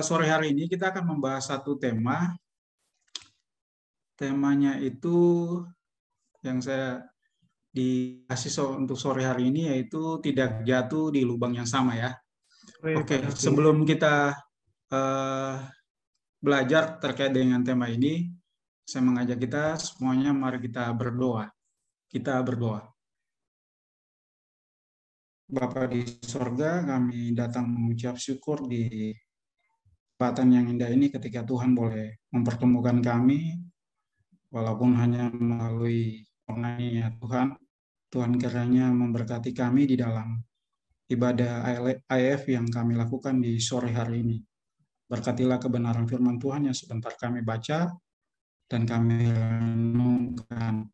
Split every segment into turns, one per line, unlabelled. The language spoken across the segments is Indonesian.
Sore hari ini kita akan membahas satu tema. Temanya itu yang saya dikasih untuk sore hari ini yaitu tidak jatuh di lubang yang sama ya. Oke, sebelum kita belajar terkait dengan tema ini, saya mengajak kita semuanya mari kita berdoa. Kita berdoa. Bapa di sorga, kami datang mengucap syukur di kesempatan yang indah ini ketika Tuhan boleh mempertemukan kami, walaupun hanya melalui karunia Tuhan. Tuhan kiranya memberkati kami di dalam ibadah IF yang kami lakukan di sore hari ini. Berkatilah kebenaran firman Tuhan yang sebentar kami baca dan kami renungkan.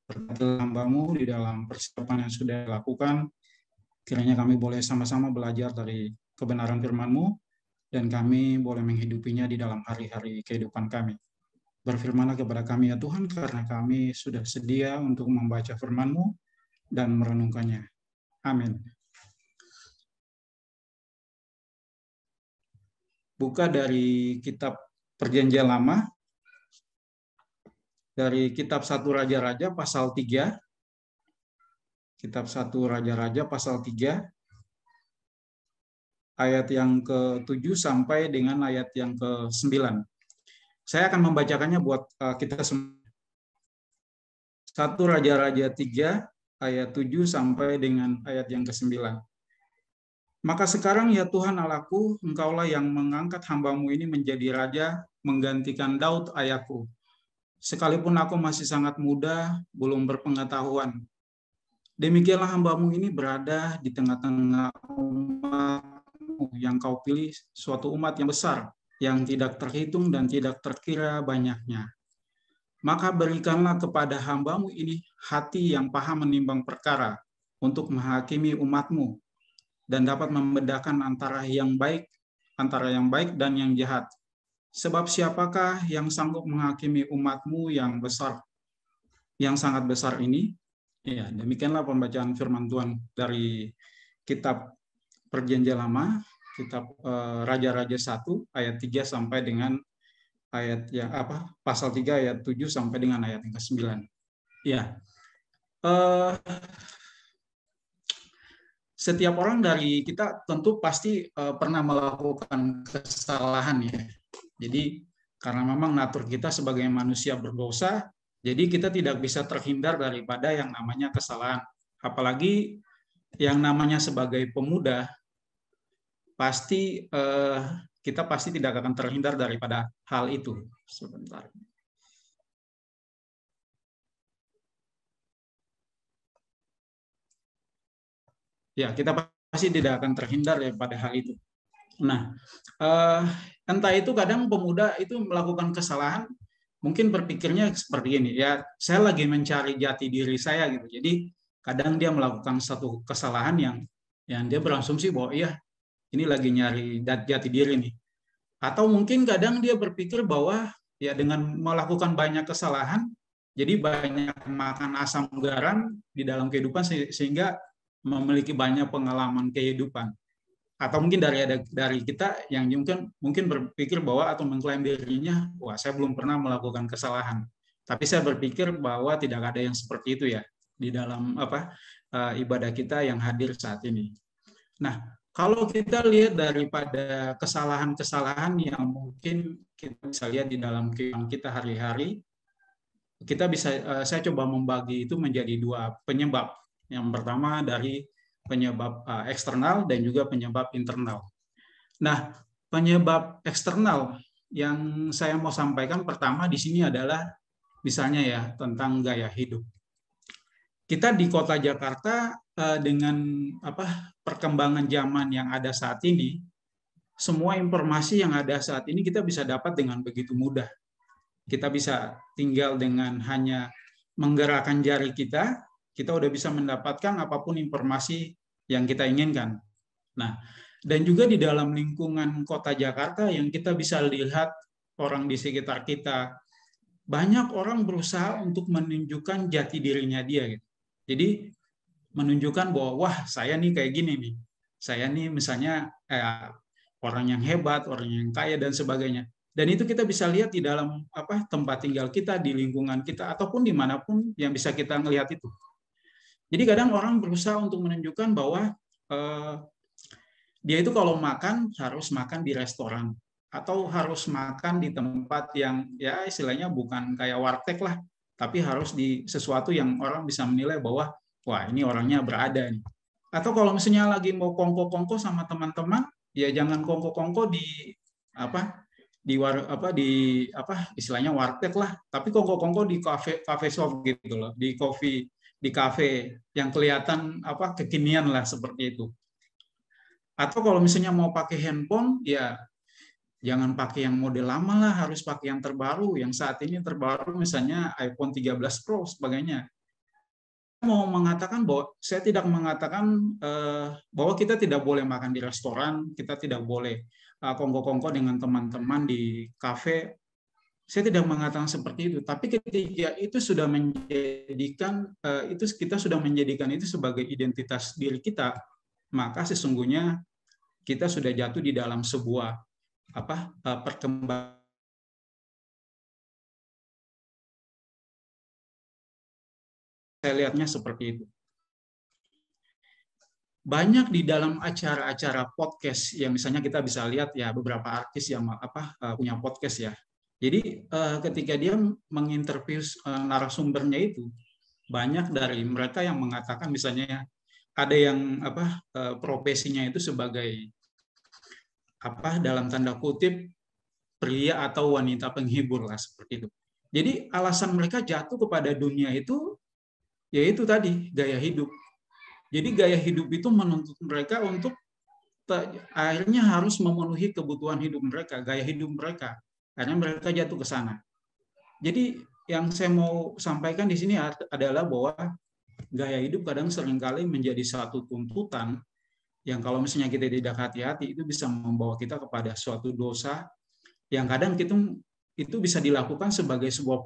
Berkatilah hamba-Mu di dalam persiapan yang sudah dilakukan. Kiranya kami boleh sama-sama belajar dari kebenaran firman-Mu dan kami boleh menghidupinya di dalam hari-hari kehidupan kami. Berfirmanlah kepada kami ya Tuhan, karena kami sudah sedia untuk membaca firman-Mu dan merenungkannya. Amin. Buka dari kitab Perjanjian Lama, dari kitab 1 Raja-Raja pasal 3. Kitab 1 Raja-Raja pasal 3. Ayat yang ke-7 sampai dengan ayat yang ke-9. Saya akan membacakannya buat kita semua. 1 Raja-Raja 3 ayat 7 sampai dengan ayat yang ke-9. Maka sekarang ya Tuhan Allahku, Engkaulah yang mengangkat hamba-Mu ini menjadi raja, menggantikan Daud ayahku. Sekalipun aku masih sangat muda, belum berpengetahuan. Demikianlah hamba-Mu ini berada di tengah-tengah umat-Mu yang Kau pilih, suatu umat yang besar, yang tidak terhitung dan tidak terkira banyaknya. Maka berikanlah kepada hamba-Mu ini hati yang paham menimbang perkara untuk menghakimi umat-Mu dan dapat membedakan antara yang baik dan yang jahat. Sebab siapakah yang sanggup menghakimi umat-Mu yang besar, yang sangat besar ini? Ya, demikianlah pembacaan firman Tuhan dari kitab Perjanjian Lama, kitab Raja-Raja 1 ayat 3 sampai dengan ayat yang pasal 3 ayat 7 sampai dengan ayat yang ke-9. Ya. Setiap orang dari kita tentu pasti pernah melakukan kesalahan ya. Jadi karena memang natur kita sebagai manusia berdosa, jadi kita tidak bisa terhindar daripada yang namanya kesalahan. Apalagi yang namanya sebagai pemuda, pasti kita pasti tidak akan terhindar daripada hal itu. Sebentar. Ya, kita pasti tidak akan terhindar daripada hal itu. Nah, entah itu kadang pemuda itu melakukan kesalahan, mungkin berpikirnya seperti ini, ya saya lagi mencari jati diri saya gitu. Jadi kadang dia melakukan satu kesalahan yang dia berasumsi bahwa iya ini lagi nyari jati diri nih. Atau mungkin kadang dia berpikir bahwa ya dengan melakukan banyak kesalahan, jadi banyak makan asam garam di dalam kehidupan sehingga memiliki banyak pengalaman kehidupan. Atau mungkin dari kita yang mungkin berpikir bahwa atau mengklaim dirinya, wah saya belum pernah melakukan kesalahan. Tapi saya berpikir bahwa tidak ada yang seperti itu ya di dalam ibadah kita yang hadir saat ini. Nah, kalau kita lihat daripada kesalahan-kesalahan yang mungkin kita bisa lihat di dalam kehidupan kita hari-hari, saya coba membagi itu menjadi dua penyebab. Yang pertama dari penyebab eksternal dan juga penyebab internal. Nah, penyebab eksternal yang saya mau sampaikan pertama di sini adalah misalnya ya tentang gaya hidup. Kita di kota Jakarta dengan perkembangan zaman yang ada saat ini, semua informasi yang ada saat ini kita bisa dapat dengan begitu mudah. Kita bisa tinggal dengan hanya menggerakkan jari kita udah bisa mendapatkan apapun informasi yang kita inginkan. Nah, dan juga di dalam lingkungan kota Jakarta yang kita bisa lihat orang di sekitar kita, banyak orang berusaha untuk menunjukkan jati dirinya dia. Gitu. Jadi menunjukkan bahwa wah saya nih kayak gini nih, saya nih misalnya orang yang hebat, orang yang kaya dan sebagainya. Dan itu kita bisa lihat di dalam tempat tinggal kita, di lingkungan kita, ataupun dimanapun yang bisa kita melihat itu. Jadi kadang orang berusaha untuk menunjukkan bahwa dia itu kalau makan harus makan di restoran atau harus makan di tempat yang ya istilahnya bukan kayak warteg lah, tapi harus di sesuatu yang orang bisa menilai bahwa wah ini orangnya berada nih. Atau kalau misalnya lagi mau kongko-kongko sama teman-teman, ya jangan kongko-kongko di istilahnya warteg lah, tapi kongko-kongko di cafe shop gitu loh, di cafe yang kelihatan kekinian lah seperti itu. Atau kalau misalnya mau pakai handphone, ya jangan pakai yang model lama lah, harus pakai yang terbaru, yang saat ini terbaru misalnya iPhone 13 Pro sebagainya. Mau mengatakan bahwa saya tidak mengatakan bahwa kita tidak boleh makan di restoran, kita tidak boleh kongko-kongko dengan teman-teman di kafe. Saya tidak mengatakan seperti itu, tapi ketika itu sudah menjadikan kita sudah menjadikan itu sebagai identitas diri kita, maka sesungguhnya kita sudah jatuh di dalam sebuah perkembangan. Saya lihatnya seperti itu. Banyak di dalam acara-acara podcast yang misalnya kita bisa lihat ya beberapa artis yang punya podcast ya. Jadi ketika dia menginterview narasumbernya itu, banyak dari mereka yang mengatakan misalnya ada yang profesinya itu sebagai dalam tanda kutip pria atau wanita penghibur lah seperti itu. Jadi alasan mereka jatuh kepada dunia itu yaitu tadi gaya hidup. Jadi gaya hidup itu menuntut mereka untuk akhirnya harus memenuhi kebutuhan hidup mereka, gaya hidup mereka, karena mereka jatuh ke sana. Jadi yang saya mau sampaikan di sini adalah bahwa gaya hidup kadang seringkali menjadi satu tuntutan yang kalau misalnya kita tidak hati-hati itu bisa membawa kita kepada suatu dosa yang kadang itu bisa dilakukan sebagai sebuah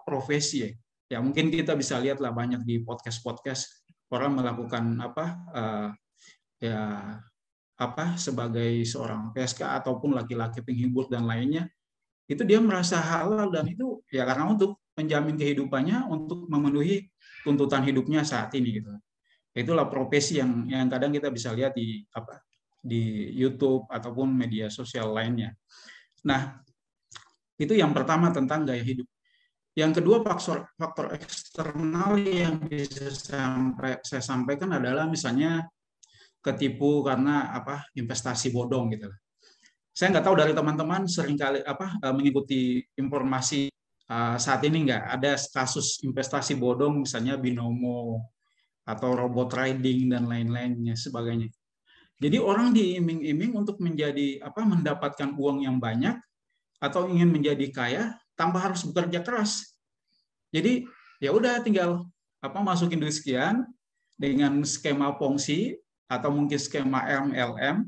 profesi ya. Ya mungkin kita bisa lihatlah banyak di podcast orang melakukan sebagai seorang PSK ataupun laki-laki penghibur dan lainnya, itu dia merasa halal dan itu ya karena untuk menjamin kehidupannya, untuk memenuhi tuntutan hidupnya saat ini gitu. Itulah profesi yang kadang kita bisa lihat di YouTube ataupun media sosial lainnya. Nah, itu yang pertama tentang gaya hidup. Yang kedua, faktor eksternal yang bisa saya sampaikan adalah misalnya ketipu karena investasi bodong gitu. Saya nggak tahu dari teman-teman seringkali mengikuti informasi saat ini nggak ada kasus investasi bodong misalnya binomo atau robot trading dan lain-lainnya sebagainya. Jadi orang diiming-iming untuk mendapatkan uang yang banyak atau ingin menjadi kaya tanpa harus bekerja keras. Jadi ya udah tinggal masukin duit sekian dengan skema Ponzi atau mungkin skema MLM,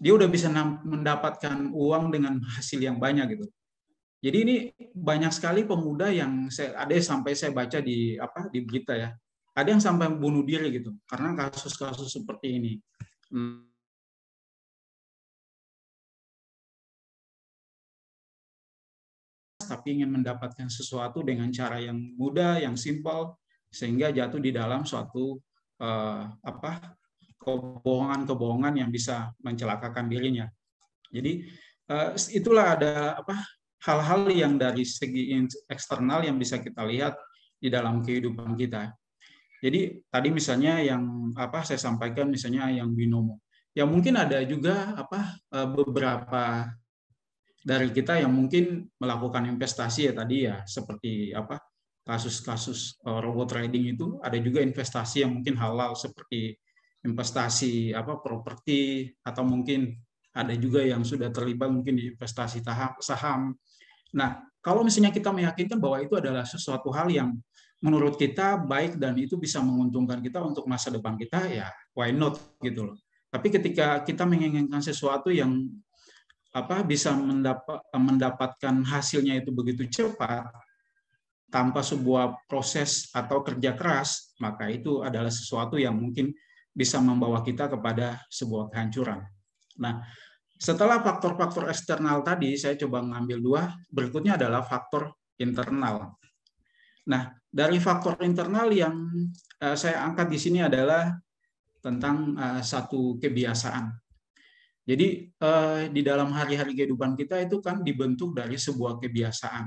dia udah bisa mendapatkan uang dengan hasil yang banyak gitu. Jadi ini banyak sekali pemuda yang ada sampai saya baca di berita ya, ada yang sampai bunuh diri gitu karena kasus-kasus seperti ini. Tapi ingin mendapatkan sesuatu dengan cara yang mudah, yang simpel, sehingga jatuh di dalam suatu kebohongan-kebohongan yang bisa mencelakakan dirinya. Jadi itulah ada hal-hal yang dari segi eksternal yang bisa kita lihat di dalam kehidupan kita. Jadi tadi misalnya yang saya sampaikan misalnya yang binomo. Ya mungkin ada juga beberapa dari kita yang mungkin melakukan investasi ya tadi ya seperti kasus-kasus robot trading itu, ada juga investasi yang mungkin halal seperti investasi properti, atau mungkin ada juga yang sudah terlibat mungkin di investasi saham. Nah, kalau misalnya kita meyakinkan bahwa itu adalah sesuatu hal yang menurut kita baik dan itu bisa menguntungkan kita untuk masa depan kita, ya why not gitu loh. Tapi ketika kita menginginkan sesuatu yang bisa mendapatkan hasilnya itu begitu cepat tanpa sebuah proses atau kerja keras, maka itu adalah sesuatu yang mungkin bisa membawa kita kepada sebuah kehancuran. Nah, Setelah faktor-faktor eksternal tadi, saya coba mengambil dua. Berikutnya adalah faktor internal. Nah, dari faktor internal yang saya angkat di sini adalah tentang satu kebiasaan. Jadi di dalam hari-hari kehidupan kita itu kan dibentuk dari sebuah kebiasaan.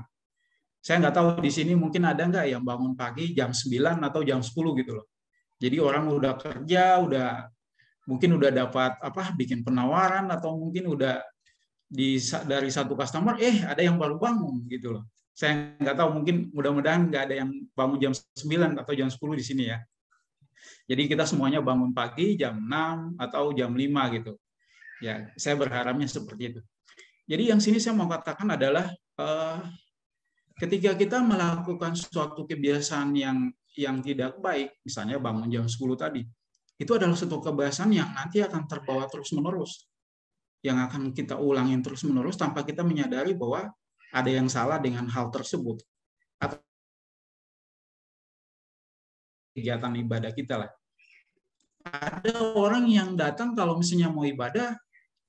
Saya nggak tahu di sini mungkin ada nggak yang bangun pagi jam 9 atau jam 10 gitu loh. Jadi orang udah kerja, mungkin udah dapat bikin penawaran atau mungkin udah dari satu customer ada yang baru bangun gitu loh. Saya nggak tahu, mungkin mudah-mudahan nggak ada yang bangun jam 9 atau jam 10 di sini ya. Jadi kita semuanya bangun pagi jam 6 atau jam 5 gitu. Ya, saya berharapnya seperti itu. Jadi yang sini saya mau katakan adalah ketika kita melakukan suatu kebiasaan yang tidak baik, misalnya bangun jam 10 tadi, itu adalah suatu kebiasaan yang nanti akan terbawa terus-menerus, yang akan kita ulangin terus-menerus tanpa kita menyadari bahwa ada yang salah dengan hal tersebut. Atau kegiatan ibadah kita lah. Ada orang yang datang kalau misalnya mau ibadah,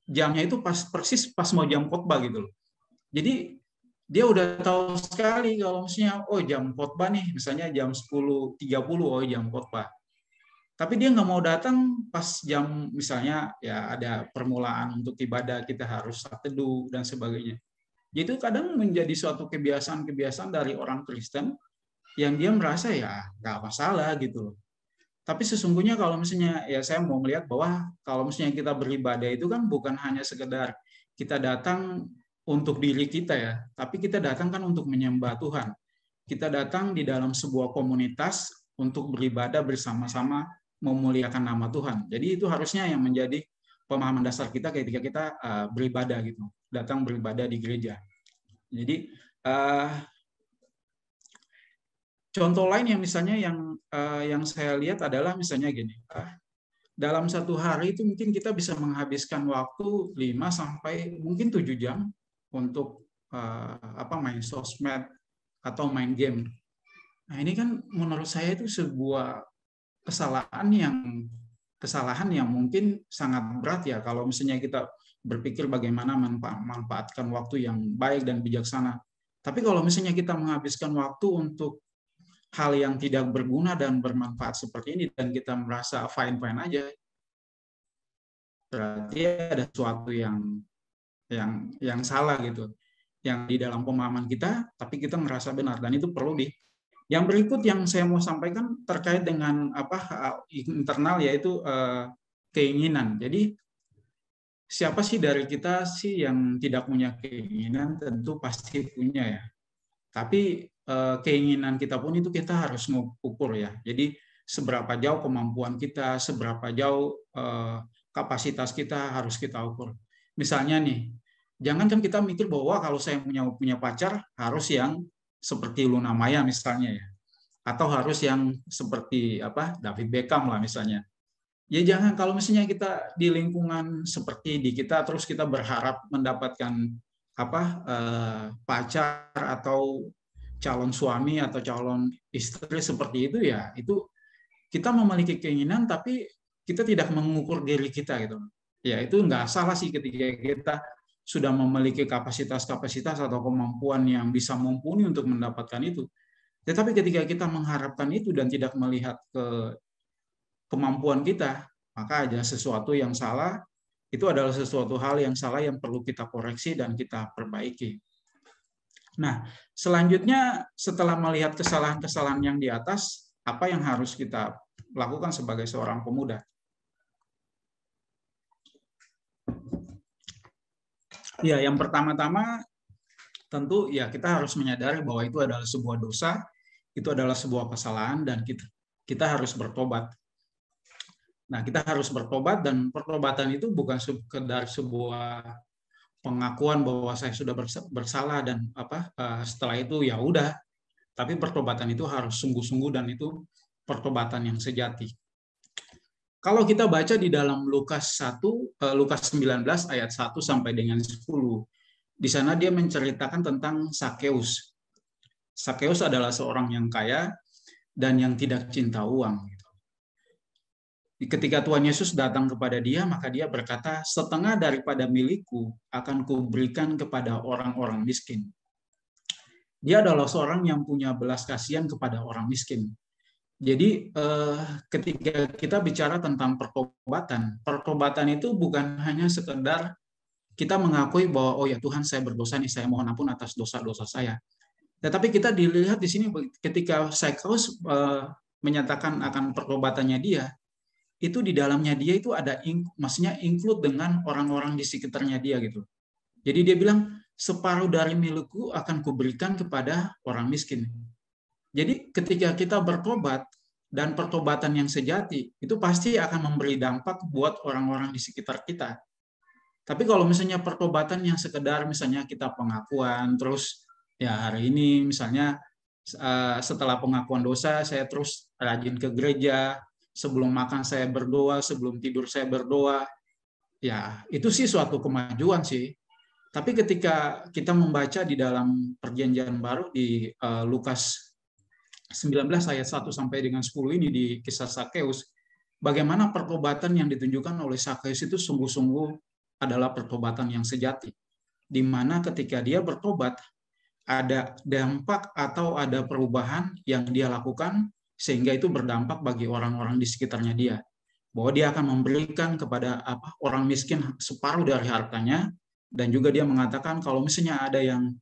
jamnya itu persis pas mau jam khotbah gitu loh. Jadi dia udah tahu sekali kalau misalnya jam khotbah nih, misalnya jam 10.30 jam khotbah. Tapi dia nggak mau datang pas jam misalnya ya ada permulaan untuk ibadah, kita harus saat teduh dan sebagainya. Itu kadang menjadi suatu kebiasaan-kebiasaan dari orang Kristen yang dia merasa ya nggak masalah gitu loh. Tapi sesungguhnya kalau misalnya ya saya mau melihat bahwa kalau misalnya kita beribadah itu kan bukan hanya sekedar kita datang untuk diri kita ya, tapi kita datang kan untuk menyembah Tuhan. Kita datang di dalam sebuah komunitas untuk beribadah bersama-sama memuliakan nama Tuhan. Jadi itu harusnya yang menjadi pemahaman dasar kita ketika kita beribadah gitu, datang beribadah di gereja. Jadi contoh lain yang misalnya yang saya lihat adalah misalnya gini, dalam satu hari itu mungkin kita bisa menghabiskan waktu 5 sampai mungkin 7 jam untuk main sosmed atau main game. Nah ini kan menurut saya itu sebuah kesalahan yang mungkin sangat berat ya kalau misalnya kita berpikir bagaimana memanfaatkan waktu yang baik dan bijaksana. Tapi kalau misalnya kita menghabiskan waktu untuk hal yang tidak berguna dan bermanfaat seperti ini dan kita merasa fine-fine aja, berarti ada sesuatu yang salah gitu, yang di dalam pemahaman kita, tapi kita merasa benar dan itu perlu di. Yang berikut yang saya mau sampaikan terkait dengan internal yaitu keinginan. Jadi siapa sih dari kita sih yang tidak punya keinginan? Tentu pasti punya ya. Tapi keinginan kita pun itu kita harus mengukur ya. Jadi seberapa jauh kemampuan kita, seberapa jauh kapasitas kita harus kita ukur. Misalnya nih, jangan kan kita mikir bahwa kalau saya punya pacar harus yang seperti Luna Maya misalnya ya, atau harus yang seperti David Beckham lah misalnya. Ya jangan, kalau misalnya kita di lingkungan seperti di kita terus kita berharap mendapatkan pacar atau calon suami atau calon istri seperti itu ya, itu kita memiliki keinginan tapi kita tidak mengukur diri kita gitu. Ya itu nggak salah sih ketika kita sudah memiliki kapasitas-kapasitas atau kemampuan yang bisa mumpuni untuk mendapatkan itu. Tetapi ketika kita mengharapkan itu dan tidak melihat ke kemampuan kita, maka ada sesuatu yang salah. Itu adalah sesuatu hal yang salah yang perlu kita koreksi dan kita perbaiki. Nah, selanjutnya setelah melihat kesalahan-kesalahan yang di atas, apa yang harus kita lakukan sebagai seorang pemuda? Ya, yang pertama-tama tentu ya kita harus menyadari bahwa itu adalah sebuah dosa, itu adalah sebuah kesalahan dan kita harus bertobat. Nah, kita harus bertobat dan pertobatan itu bukan sekedar sebuah pengakuan bahwa saya sudah bersalah dan setelah itu ya udah. Tapi pertobatan itu harus sungguh-sungguh dan itu pertobatan yang sejati. Kalau kita baca di dalam Lukas 19 ayat 1 sampai dengan 10, di sana dia menceritakan tentang Sakeus. Sakeus adalah seorang yang kaya dan yang tidak cinta uang. Ketika Tuhan Yesus datang kepada dia, maka dia berkata, setengah daripada milikku akan kuberikan kepada orang-orang miskin. Dia adalah seorang yang punya belas kasihan kepada orang miskin. Jadi ketika kita bicara tentang pertobatan itu bukan hanya sekedar kita mengakui bahwa oh ya Tuhan saya berdosa nih, saya mohon ampun atas dosa-dosa saya. Tetapi kita dilihat di sini ketika Sakeus menyatakan akan pertobatannya dia, itu di dalamnya dia itu ada maksudnya include dengan orang-orang di sekitarnya dia gitu. Jadi dia bilang separuh dari milikku akan kuberikan kepada orang miskin. Jadi ketika kita bertobat dan pertobatan yang sejati itu pasti akan memberi dampak buat orang-orang di sekitar kita. Tapi kalau misalnya pertobatan yang sekedar misalnya kita pengakuan terus ya hari ini misalnya setelah pengakuan dosa saya terus rajin ke gereja, sebelum makan saya berdoa, sebelum tidur saya berdoa. Ya, itu sih suatu kemajuan sih. Tapi ketika kita membaca di dalam Perjanjian Baru di Lukas 19 ayat 1 sampai dengan 10 ini di kisah Sakeus, bagaimana pertobatan yang ditunjukkan oleh Sakeus itu sungguh-sungguh adalah pertobatan yang sejati. Di mana ketika dia bertobat, ada dampak atau ada perubahan yang dia lakukan sehingga itu berdampak bagi orang-orang di sekitarnya dia. Bahwa dia akan memberikan kepada orang miskin separuh dari hartanya, dan juga dia mengatakan kalau misalnya ada yang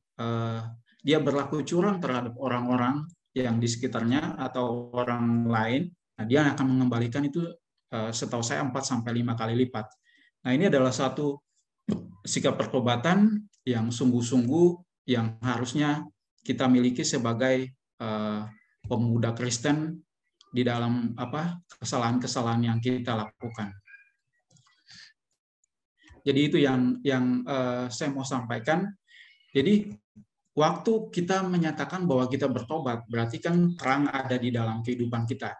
dia berlaku curang terhadap orang-orang yang di sekitarnya atau orang lain, nah dia akan mengembalikan itu setahu saya 4-5 kali lipat. Nah ini adalah satu sikap pertobatan yang sungguh-sungguh yang harusnya kita miliki sebagai pemuda Kristen di dalam kesalahan-kesalahan yang kita lakukan. Jadi itu yang saya mau sampaikan. Jadi waktu kita menyatakan bahwa kita bertobat, berarti kan terang ada di dalam kehidupan kita.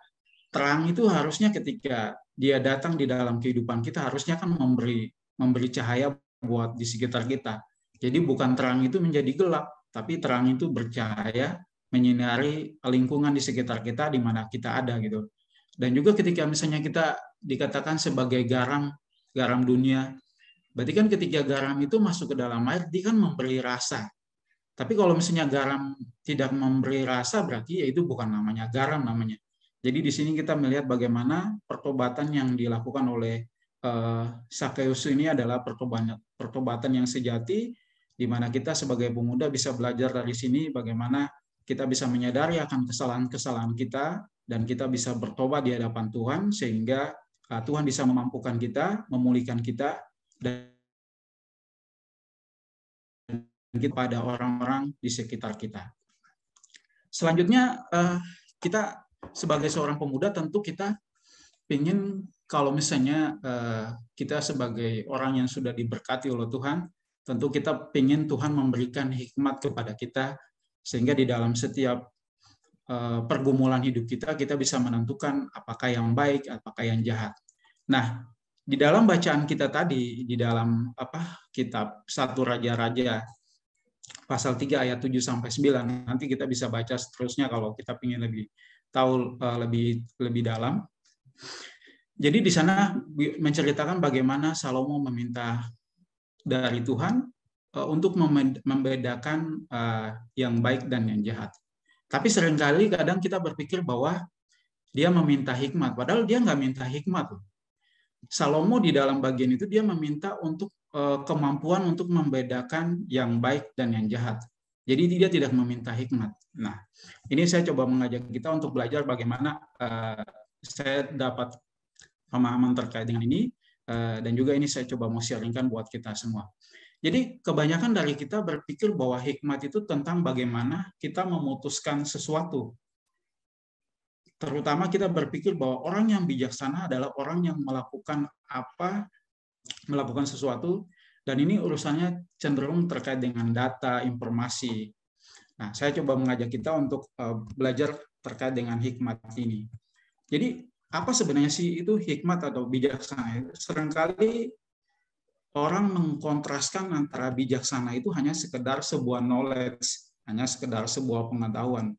Terang itu harusnya ketika dia datang di dalam kehidupan kita harusnya kan memberi cahaya buat di sekitar kita. Jadi bukan terang itu menjadi gelap, tapi terang itu bercahaya menyinari lingkungan di sekitar kita di mana kita ada gitu. Dan juga ketika misalnya kita dikatakan sebagai garam dunia, berarti kan ketika garam itu masuk ke dalam air, dia kan memberi rasa. Tapi kalau misalnya garam tidak memberi rasa, berarti ya itu bukan namanya garam namanya. Jadi di sini kita melihat bagaimana pertobatan yang dilakukan oleh Sakeus ini adalah pertobatan yang sejati, di mana kita sebagai pemuda bisa belajar dari sini bagaimana kita bisa menyadari akan kesalahan-kesalahan kita dan kita bisa bertobat di hadapan Tuhan sehingga Tuhan bisa memampukan kita, memulihkan kita dan kepada orang-orang di sekitar kita. Selanjutnya kita sebagai seorang pemuda tentu kita ingin kalau misalnya kita sebagai orang yang sudah diberkati oleh Tuhan, tentu kita ingin Tuhan memberikan hikmat kepada kita sehingga di dalam setiap pergumulan hidup kita bisa menentukan apakah yang baik, apakah yang jahat. Nah, di dalam bacaan kita tadi di dalam kitab 1 Raja-Raja pasal 3 ayat 7 sampai 9, nanti kita bisa baca seterusnya kalau kita ingin lebih tahu lebih dalam. Jadi di sana menceritakan bagaimana Salomo meminta dari Tuhan untuk membedakan yang baik dan yang jahat. Tapi seringkali kadang kita berpikir bahwa dia meminta hikmat, padahal dia nggak minta hikmat. Salomo di dalam bagian itu dia meminta untuk kemampuan untuk membedakan yang baik dan yang jahat. Jadi dia tidak meminta hikmat. Nah, ini saya coba mengajak kita untuk belajar bagaimana saya dapat pemahaman terkait dengan ini, dan juga ini saya coba mau sharingkan buat kita semua. Jadi kebanyakan dari kita berpikir bahwa hikmat itu tentang bagaimana kita memutuskan sesuatu. Terutama kita berpikir bahwa orang yang bijaksana adalah orang yang melakukan sesuatu, dan ini urusannya cenderung terkait dengan data, informasi. Nah, saya coba mengajak kita untuk belajar terkait dengan hikmat ini. Jadi, apa sebenarnya sih itu hikmat atau bijaksana? Seringkali orang mengkontraskan antara bijaksana itu hanya sekedar sebuah knowledge, hanya sekedar sebuah pengetahuan.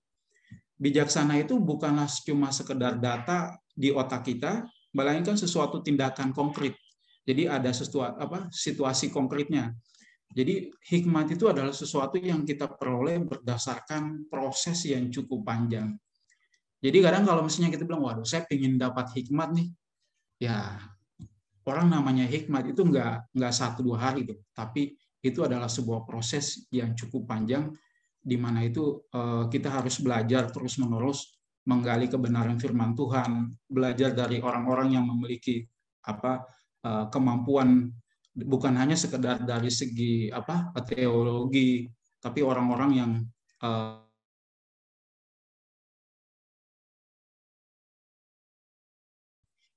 Bijaksana itu bukanlah cuma sekedar data di otak kita, melainkan sesuatu tindakan konkret. Jadi ada situasi konkretnya. Jadi hikmat itu adalah sesuatu yang kita peroleh berdasarkan proses yang cukup panjang. Jadi kadang kalau misalnya kita bilang, waduh saya ingin dapat hikmat nih, ya orang namanya hikmat itu nggak 1-2 hari itu, tapi itu adalah sebuah proses yang cukup panjang, di mana itu kita harus belajar terus-menerus menggali kebenaran firman Tuhan, belajar dari orang-orang yang memiliki kemampuan bukan hanya sekedar dari segi teologi, tapi orang-orang yang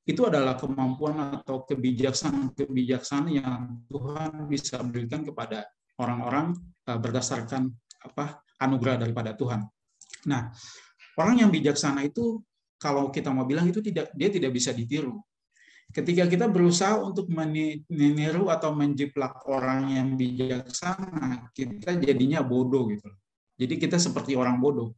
itu adalah kemampuan atau kebijaksanaan yang Tuhan bisa berikan kepada orang-orang berdasarkan anugerah daripada Tuhan. Nah, orang yang bijaksana itu kalau kita mau bilang itu dia tidak bisa ditiru. Ketika kita berusaha untuk meniru atau menjiplak orang yang bijaksana, kita jadinya bodoh gitu. Jadi kita seperti orang bodoh.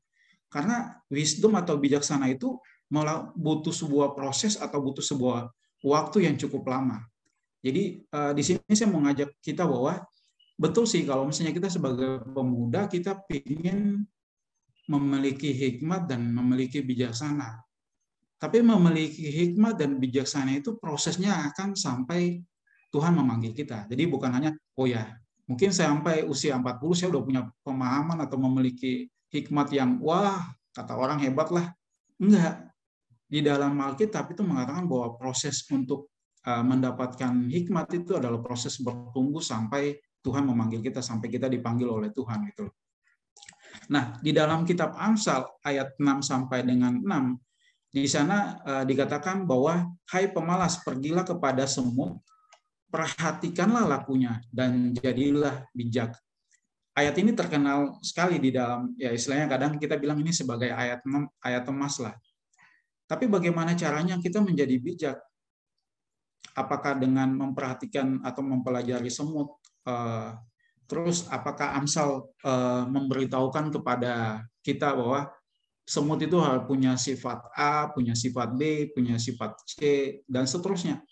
Karena wisdom atau bijaksana itu malah butuh sebuah proses atau butuh sebuah waktu yang cukup lama. Jadi di sini saya mau ngajak kita bahwa betul sih kalau misalnya kita sebagai pemuda kita ingin memiliki hikmat dan memiliki bijaksana. Tapi memiliki hikmat dan bijaksana itu prosesnya akan sampai Tuhan memanggil kita. Jadi bukan hanya, oh ya, mungkin sampai usia 40 saya udah punya pemahaman atau memiliki hikmat yang, wah, kata orang hebat lah. Enggak. Di dalam Alkitab itu mengatakan bahwa proses untuk mendapatkan hikmat itu adalah proses bertunggu sampai Tuhan memanggil kita, sampai kita dipanggil oleh Tuhan. Gitu. Nah, di dalam kitab Amsal ayat 6 sampai dengan 6, di sana dikatakan bahwa, hai pemalas, pergilah kepada semut, perhatikanlah lakunya, dan jadilah bijak. Ayat ini terkenal sekali di dalam, ya istilahnya kadang kita bilang ini sebagai ayat emas lah. Tapi bagaimana caranya kita menjadi bijak? Apakah dengan memperhatikan atau mempelajari semut? Terus apakah Amsal memberitahukan kepada kita bahwa semut itu punya sifat A, punya sifat B, punya sifat C, dan seterusnya.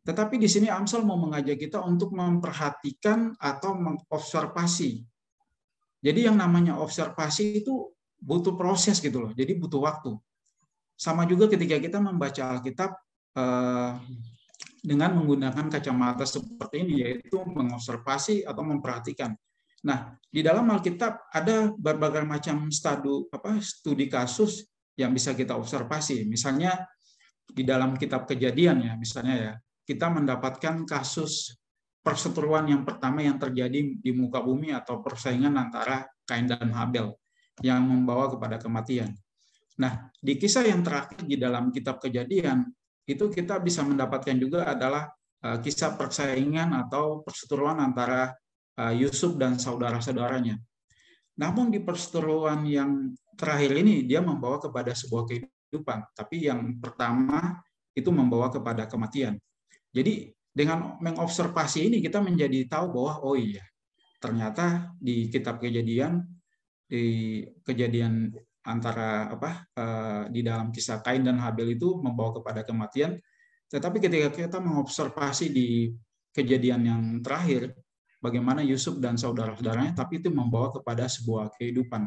Tetapi di sini Amsal mau mengajak kita untuk memperhatikan atau mengobservasi. Jadi yang namanya observasi itu butuh proses gitu loh, jadi butuh waktu. Sama juga ketika kita membaca Alkitab dengan menggunakan kacamata seperti ini, yaitu mengobservasi atau memperhatikan. Nah, di dalam Alkitab ada berbagai macam studi kasus yang bisa kita observasi. Misalnya di dalam kitab Kejadian ya, misalnya ya, kita mendapatkan kasus perseteruan yang pertama yang terjadi di muka bumi atau persaingan antara Kain dan Habel yang membawa kepada kematian. Nah, di kisah yang terakhir di dalam kitab Kejadian itu kita bisa mendapatkan juga adalah kisah persaingan atau perseteruan antara Yusuf dan saudara-saudaranya. Namun di perseteruan yang terakhir ini dia membawa kepada sebuah kehidupan, tapi yang pertama itu membawa kepada kematian. Jadi dengan mengobservasi ini kita menjadi tahu bahwa oh iya, ternyata di kitab Kejadian, di kejadian antara di dalam kisah Kain dan Habel itu membawa kepada kematian. Tetapi ketika kita mengobservasi di kejadian yang terakhir, bagaimana Yusuf dan saudara-saudaranya, tapi itu membawa kepada sebuah kehidupan.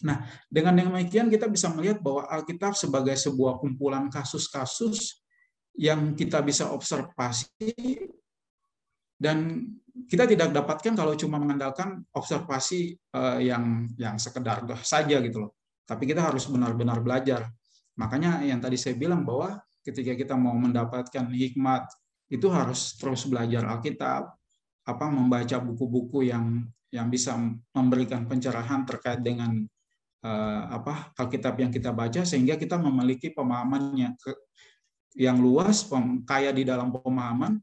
Nah, dengan demikian kita bisa melihat bahwa Alkitab sebagai sebuah kumpulan kasus-kasus yang kita bisa observasi, dan kita tidak dapatkan kalau cuma mengandalkan observasi yang sekedar saja gitu loh. Tapi kita harus benar-benar belajar. Makanya yang tadi saya bilang bahwa ketika kita mau mendapatkan hikmat, itu harus terus belajar Alkitab, membaca buku-buku yang bisa memberikan pencerahan terkait dengan Alkitab yang kita baca, sehingga kita memiliki pemahaman yang luas, kaya di dalam pemahaman,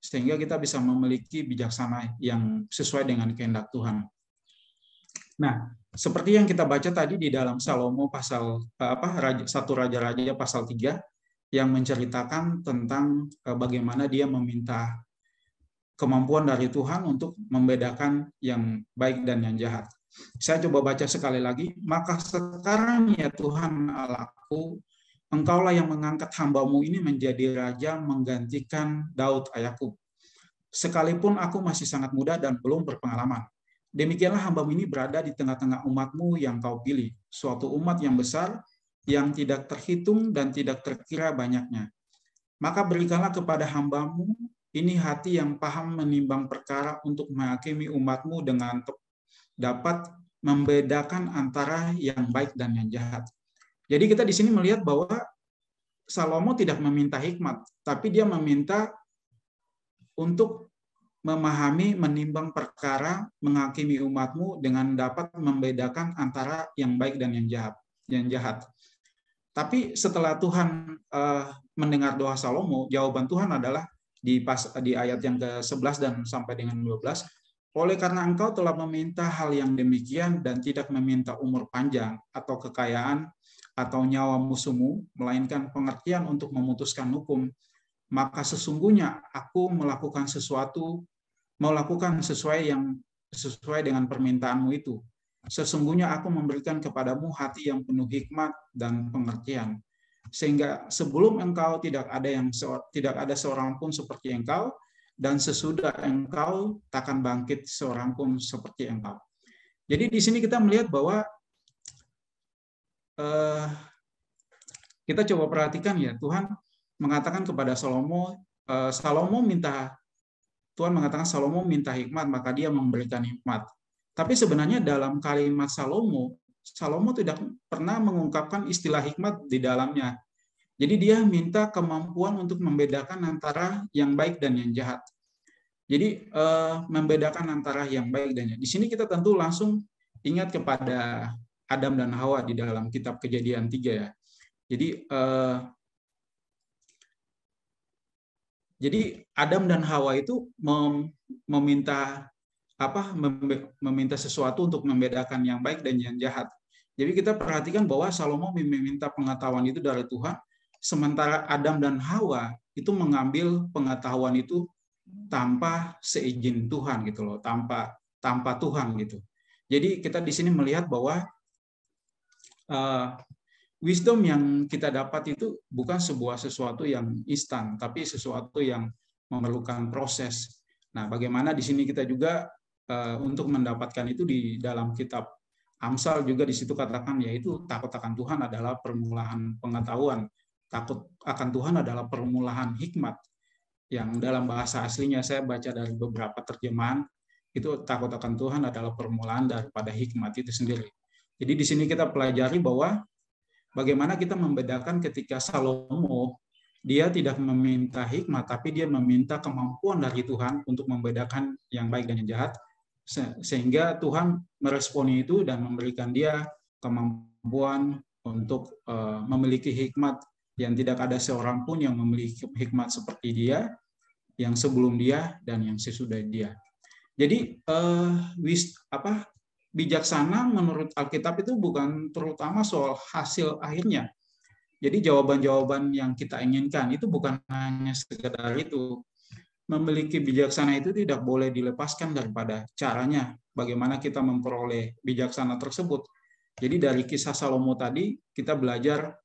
sehingga kita bisa memiliki bijaksana yang sesuai dengan kehendak Tuhan. Nah, seperti yang kita baca tadi di dalam Salomo pasal 1 Raja-Raja pasal 3 yang menceritakan tentang bagaimana dia meminta kemampuan dari Tuhan untuk membedakan yang baik dan yang jahat. Saya coba baca sekali lagi. Maka sekarang ya Tuhan Allahku, Engkaulah yang mengangkat hamba-Mu ini menjadi raja menggantikan Daud ayahku. Sekalipun aku masih sangat muda dan belum berpengalaman. Demikianlah hamba-Mu ini berada di tengah-tengah umat-Mu yang Kau pilih, suatu umat yang besar, yang tidak terhitung dan tidak terkira banyaknya. Maka berikanlah kepada hamba-Mu ini hati yang paham menimbang perkara untuk menghakimi umat-Mu dengan dapat membedakan antara yang baik dan yang jahat. Jadi kita di sini melihat bahwa Salomo tidak meminta hikmat, tapi dia meminta untuk memahami, menimbang perkara, menghakimi umat-Mu dengan dapat membedakan antara yang baik dan yang jahat. Tapi setelah Tuhan mendengar doa Salomo, jawaban Tuhan adalah di ayat yang ke-11 dan sampai dengan 12, oleh karena engkau telah meminta hal yang demikian dan tidak meminta umur panjang atau kekayaan atau nyawa musuhmu, melainkan pengertian untuk memutuskan hukum, maka sesungguhnya aku melakukan sesuai dengan permintaanmu itu. Sesungguhnya aku memberikan kepadamu hati yang penuh hikmat dan pengertian, sehingga sebelum engkau tidak ada seorang pun seperti engkau, dan sesudah engkau takkan bangkit seorang pun seperti engkau. Jadi di sini kita melihat bahwa kita coba perhatikan ya, Tuhan mengatakan kepada Salomo, Tuhan mengatakan Salomo minta hikmat, maka dia memberikan hikmat. Tapi sebenarnya dalam kalimat Salomo tidak pernah mengungkapkan istilah hikmat di dalamnya. Jadi dia minta kemampuan untuk membedakan antara yang baik dan yang jahat. Jadi membedakan antara yang baik dan yang jahat. Di sini kita tentu langsung ingat kepada Adam dan Hawa di dalam kitab Kejadian 3 ya. Jadi Adam dan Hawa itu meminta sesuatu untuk membedakan yang baik dan yang jahat. Jadi kita perhatikan bahwa Salomo meminta pengetahuan itu dari Tuhan, sementara Adam dan Hawa itu mengambil pengetahuan itu tanpa seizin Tuhan gitu loh, tanpa Tuhan gitu. Jadi kita di sini melihat bahwa wisdom yang kita dapat itu bukan sesuatu yang instan, tapi sesuatu yang memerlukan proses. Nah, bagaimana di sini kita juga untuk mendapatkan itu di dalam kitab Amsal juga di situ katakan, yaitu takut akan Tuhan adalah permulaan pengetahuan, takut akan Tuhan adalah permulaan hikmat. Yang dalam bahasa aslinya saya baca dari beberapa terjemahan, itu takut akan Tuhan adalah permulaan daripada hikmat itu sendiri. Jadi di sini kita pelajari bahwa bagaimana kita membedakan ketika Salomo dia tidak meminta hikmat, tapi dia meminta kemampuan dari Tuhan untuk membedakan yang baik dan yang jahat, sehingga Tuhan meresponi itu dan memberikan dia kemampuan untuk memiliki hikmat yang tidak ada seorang pun yang memiliki hikmat seperti dia, yang sebelum dia dan yang sesudah dia. Jadi bijaksana menurut Alkitab itu bukan terutama soal hasil akhirnya. Jadi jawaban-jawaban yang kita inginkan itu bukan hanya sekedar itu. Memiliki bijaksana itu tidak boleh dilepaskan daripada caranya, bagaimana kita memperoleh bijaksana tersebut. Jadi dari kisah Salomo tadi, kita belajar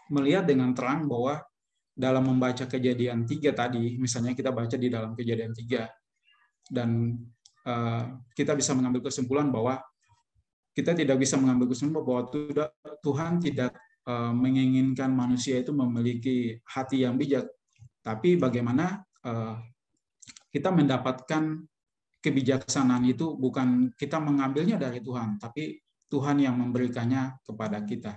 melihat dengan terang bahwa dalam membaca Kejadian 3 tadi, misalnya kita baca di dalam Kejadian 3, dan kita bisa mengambil kesimpulan bahwa kita tidak bisa mengambil kesimpulan bahwa Tuhan tidak menginginkan manusia itu memiliki hati yang bijak, tapi bagaimana kita mendapatkan kebijaksanaan itu bukan kita mengambilnya dari Tuhan, tapi Tuhan yang memberikannya kepada kita.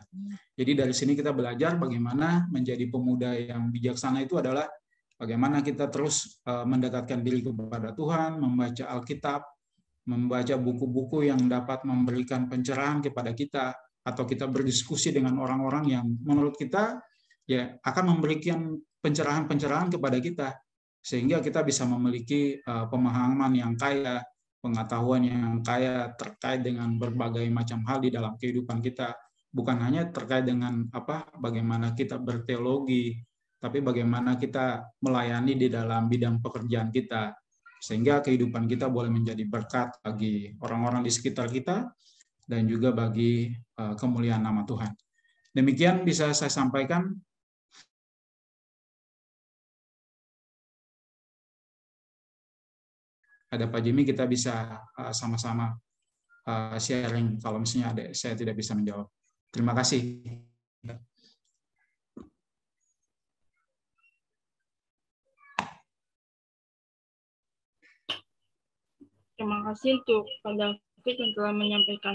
Jadi dari sini kita belajar bagaimana menjadi pemuda yang bijaksana itu adalah bagaimana kita terus mendekatkan diri kepada Tuhan, membaca Alkitab, membaca buku-buku yang dapat memberikan pencerahan kepada kita, atau kita berdiskusi dengan orang-orang yang menurut kita ya akan memberikan pencerahan-pencerahan kepada kita, sehingga kita bisa memiliki pemahaman yang kaya, pengetahuan yang kaya terkait dengan berbagai macam hal di dalam kehidupan kita, bukan hanya terkait dengan bagaimana kita berteologi, tapi bagaimana kita melayani di dalam bidang pekerjaan kita, sehingga kehidupan kita boleh menjadi berkat bagi orang-orang di sekitar kita dan juga bagi kemuliaan nama Tuhan. Demikian bisa saya sampaikan. Ada Pak Jimmy, kita bisa sama-sama sharing kalau misalnya ada saya tidak bisa menjawab. Terima kasih.
Terima kasih untuk Pak David yang telah menyampaikan.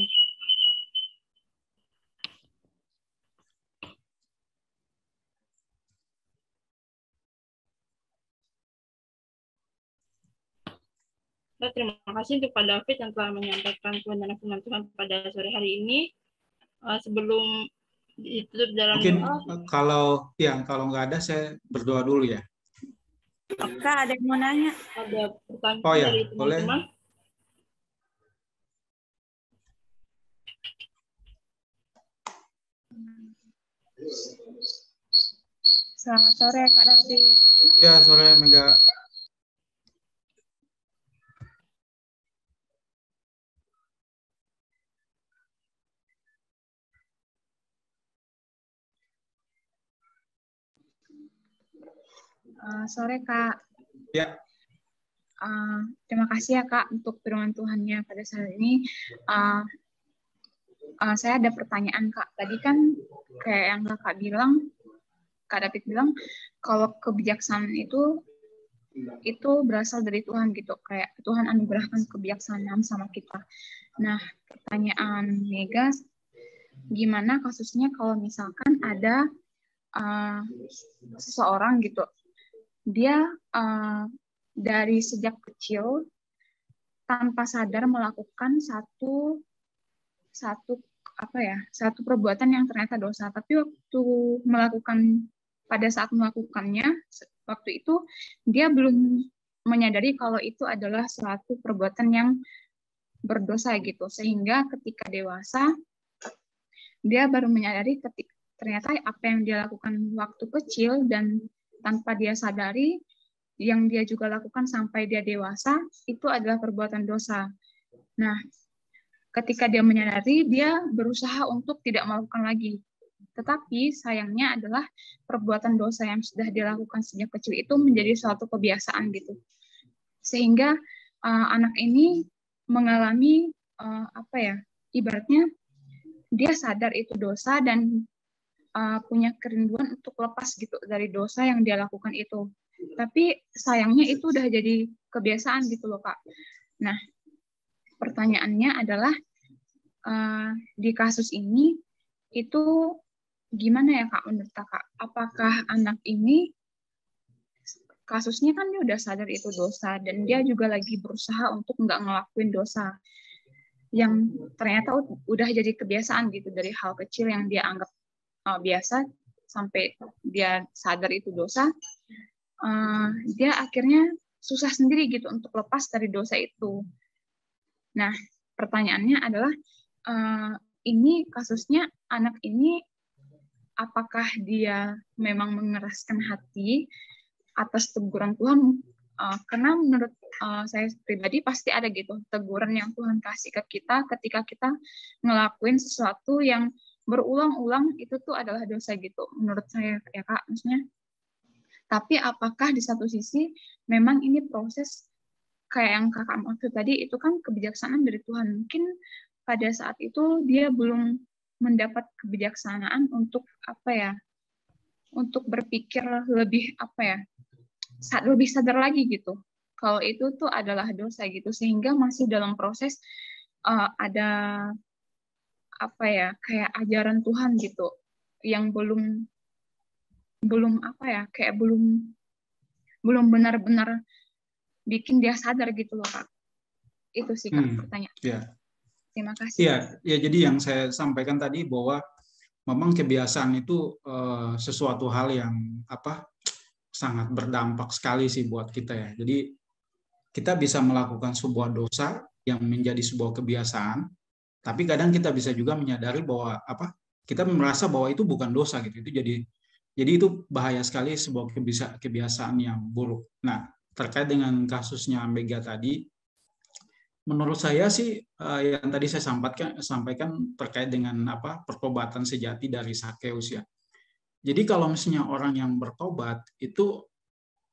Terima kasih untuk Pak David yang telah menyampaikan kebenaran firman Tuhan pada sore hari ini. Sebelum ditutup dalam
mungkin
doa,
kalau nggak ada saya berdoa dulu ya.
Kak, ada yang mau nanya?
Ada pertanyaan
Oh ya,
dari
boleh.
teman-teman.
Selamat sore Kak David.
Ya, sore Mega.
Sore Kak.
Ya.
Terima kasih ya Kak untuk firman Tuhannya pada saat ini. Saya ada pertanyaan Kak. Tadi kan kayak yang Kakak bilang, Kak David bilang, kalau kebijaksanaan itu berasal dari Tuhan gitu. Kayak Tuhan anugerahkan kebijaksanaan sama kita. Nah, pertanyaan Mega, gimana kasusnya kalau misalkan ada seseorang gitu, dia dari sejak kecil tanpa sadar melakukan satu perbuatan yang ternyata dosa, tapi pada saat melakukannya waktu itu dia belum menyadari kalau itu adalah suatu perbuatan yang berdosa gitu, sehingga ketika dewasa dia baru menyadari ternyata apa yang dia lakukan waktu kecil dan tanpa dia sadari, yang dia juga lakukan sampai dia dewasa, itu adalah perbuatan dosa. Nah, ketika dia menyadari, dia berusaha untuk tidak melakukan lagi. Tetapi sayangnya adalah perbuatan dosa yang sudah dilakukan sejak kecil itu menjadi suatu kebiasaan gitu. Sehingga anak ini mengalami ibaratnya dia sadar itu dosa dan punya kerinduan untuk lepas gitu dari dosa yang dia lakukan itu. Tapi sayangnya itu udah jadi kebiasaan gitu loh Kak. Nah, pertanyaannya adalah di kasus ini itu gimana ya Kak menurut Kakak? Apakah anak ini kasusnya kan dia udah sadar itu dosa dan dia juga lagi berusaha untuk nggak ngelakuin dosa yang ternyata udah jadi kebiasaan gitu dari hal kecil yang dia anggap biasa sampai dia sadar itu dosa, dia akhirnya susah sendiri gitu untuk lepas dari dosa itu. Nah, pertanyaannya adalah ini kasusnya anak ini apakah dia memang mengeraskan hati atas teguran Tuhan? Karena menurut saya pribadi pasti ada gitu teguran yang Tuhan kasih ke kita ketika kita ngelakuin sesuatu yang berulang-ulang itu tuh adalah dosa gitu menurut saya ya Kak, maksudnya. Tapi apakah di satu sisi memang ini proses kayak yang Kakak maksud tadi itu kan kebijaksanaan dari Tuhan, mungkin pada saat itu dia belum mendapat kebijaksanaan untuk untuk berpikir lebih lebih sadar lagi gitu kalau itu tuh adalah dosa gitu, sehingga masih dalam proses ada kayak ajaran Tuhan gitu yang belum benar-benar bikin dia sadar gitu loh Kak. Itu sih Kak pertanyaan.
Ya.
Terima kasih.
Ya, jadi yang saya sampaikan tadi bahwa memang kebiasaan itu sesuatu hal yang sangat berdampak sekali sih buat kita ya. Jadi kita bisa melakukan sebuah dosa yang menjadi sebuah kebiasaan, tapi kadang kita bisa juga menyadari bahwa kita merasa bahwa itu bukan dosa gitu. Jadi itu bahaya sekali, sebuah kebiasaan yang buruk. Nah, terkait dengan kasusnya Mega tadi, menurut saya sih yang tadi saya sampaikan terkait dengan pertobatan sejati dari Sakeus ya. Jadi kalau misalnya orang yang bertobat itu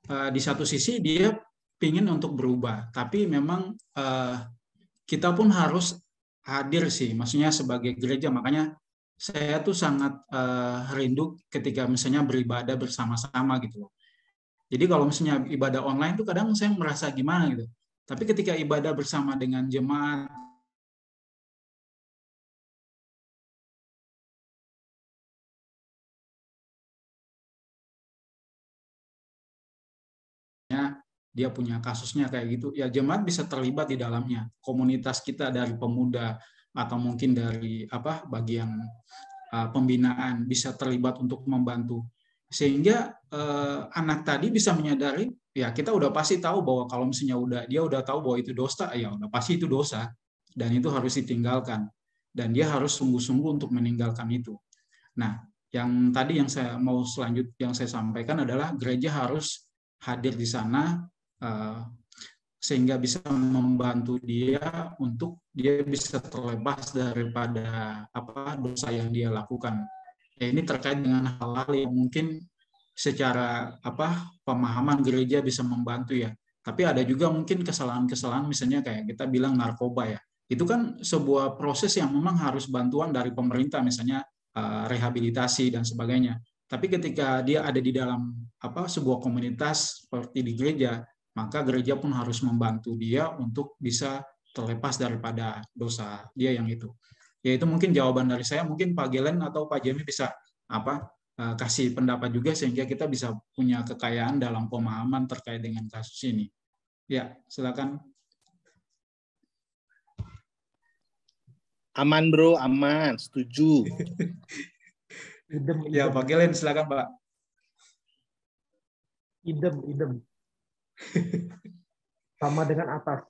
di satu sisi dia ingin untuk berubah, tapi memang kita pun harus hadir sih, maksudnya sebagai gereja. Makanya saya tuh sangat rindu ketika misalnya beribadah bersama-sama gitu loh. Jadi kalau misalnya ibadah online tuh kadang saya merasa gimana gitu. Tapi ketika ibadah bersama dengan jemaat, dia punya kasusnya kayak gitu, ya jemaat bisa terlibat di dalamnya. Komunitas kita dari pemuda atau mungkin dari bagian pembinaan bisa terlibat untuk membantu. Sehingga anak tadi bisa menyadari, ya kita udah pasti tahu bahwa kalau misalnya dia udah tahu bahwa itu dosa, ya udah pasti itu dosa dan itu harus ditinggalkan. Dan dia harus sungguh-sungguh untuk meninggalkan itu. Nah, yang tadi yang saya sampaikan adalah gereja harus hadir di sana sehingga bisa membantu dia untuk dia bisa terlepas daripada dosa yang dia lakukan. Ya, ini terkait dengan hal-hal yang mungkin secara pemahaman gereja bisa membantu ya. Tapi ada juga mungkin kesalahan-kesalahan, misalnya kayak kita bilang narkoba ya. Itu kan sebuah proses yang memang harus bantuan dari pemerintah, misalnya rehabilitasi dan sebagainya. Tapi ketika dia ada di dalam sebuah komunitas seperti di gereja, maka gereja pun harus membantu dia untuk bisa terlepas daripada dosa dia yang itu. Ya, itu mungkin jawaban dari saya. Mungkin Pak Gelen atau Pak Jemi bisa kasih pendapat juga sehingga kita bisa punya kekayaan dalam pemahaman terkait dengan kasus ini. Ya, silakan.
Aman bro, aman, setuju.
Ya, Pak Gelen silakan Pak.
Idem. Sama dengan atas.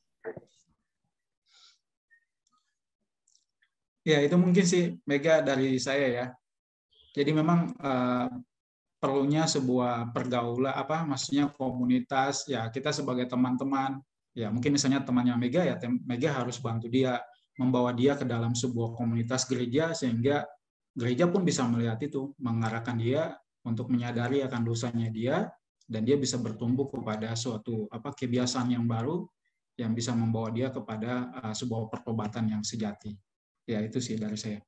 Ya, itu mungkin sih Mega dari saya ya. Jadi memang perlunya sebuah pergaulan, maksudnya komunitas ya, kita sebagai teman-teman ya, mungkin misalnya temannya Mega ya, Mega harus bantu dia, membawa dia ke dalam sebuah komunitas gereja sehingga gereja pun bisa melihat itu, mengarahkan dia untuk menyadari akan dosanya dia dan dia bisa bertumbuh kepada suatu kebiasaan yang baru yang bisa membawa dia kepada sebuah pertobatan yang sejati. Ya, itu sih dari saya.